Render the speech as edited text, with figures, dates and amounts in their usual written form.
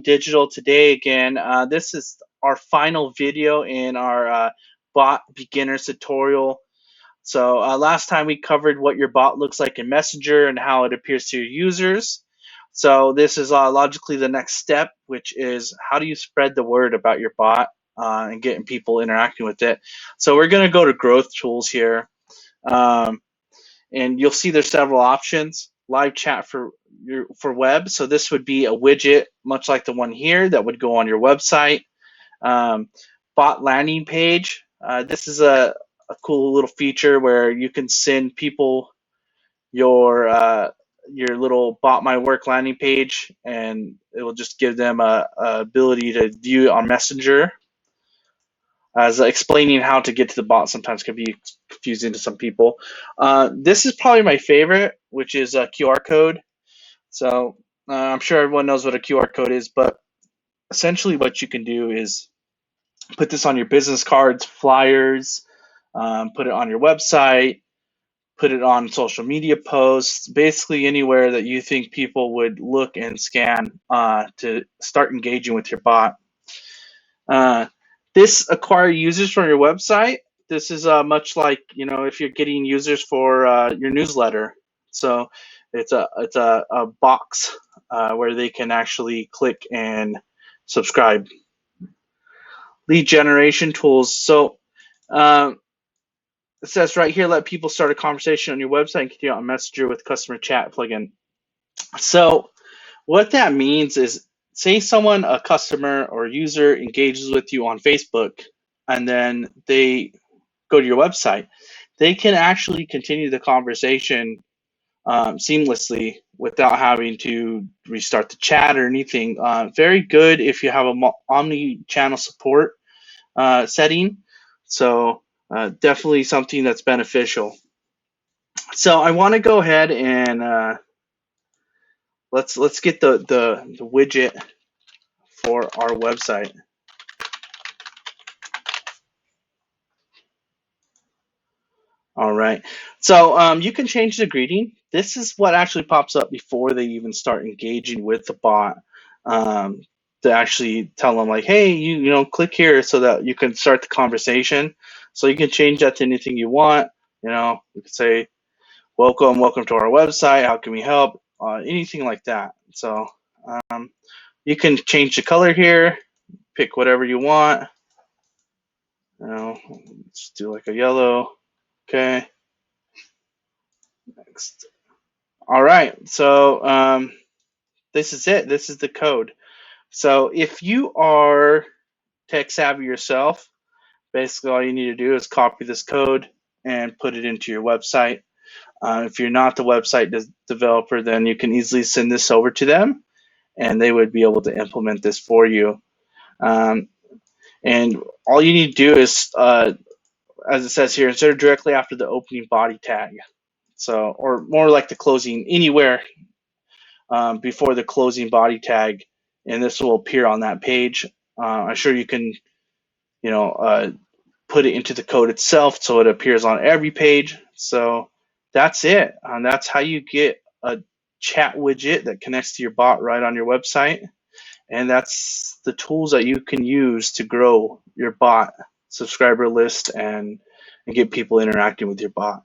Digital today again. This is our final video in our bot beginners tutorial. So last time we covered what your bot looks like in Messenger and how it appears to your users. So this is logically the next step, which is how do you spread the word about your bot and getting people interacting with it. So we're going to go to growth tools here. And you'll see there's several options. Live chat for web. So this would be a widget, much like the one here, that would go on your website. Bot landing page. This is a cool little feature where you can send people your little BotMyWork landing page, and it will just give them a ability to view it on Messenger. As explaining how to get to the bot sometimes can be confusing to some people. This is probably my favorite, which is a QR code. So I'm sure everyone knows what a QR code is, but essentially what you can do is put this on your business cards, flyers, put it on your website, put it on social media posts, basically anywhere that you think people would look and scan to start engaging with your bot. This acquire users from your website. This is much like, if you're getting users for your newsletter. So it's a box where they can actually click and subscribe. Lead generation tools. So it says right here, let people start a conversation on your website and continue on Messenger with customer chat plugin. So what that means is, say someone, a customer or user, engages with you on Facebook, and then they go to your website, they can actually continue the conversation seamlessly without having to restart the chat or anything. Very good if you have a omni-channel support setting. So definitely something that's beneficial. So I want to go ahead and let's get the widget for our website. All right, so you can change the greeting. This is what actually pops up before they even start engaging with the bot, to actually tell them like, hey, you know, click here so that you can start the conversation. So you can change that to anything you want. You can say, welcome to our website. How can we help? Anything like that. So you can change the color here. Pick whatever you want. Let's do like a yellow. Okay. Next. All right. So this is it. This is the code. So if you are tech savvy yourself, basically all you need to do is copy this code and put it into your website. If you're not the website developer, then you can easily send this over to them, and they would be able to implement this for you. And all you need to do is, as it says here, insert directly after the opening body tag. So, or more like the closing, anywhere before the closing body tag, and this will appear on that page. I'm sure you can, put it into the code itself so it appears on every page. So that's it. That's how you get a chat widget that connects to your bot right on your website. And that's the tools that you can use to grow your bot subscriber list and get people interacting with your bot.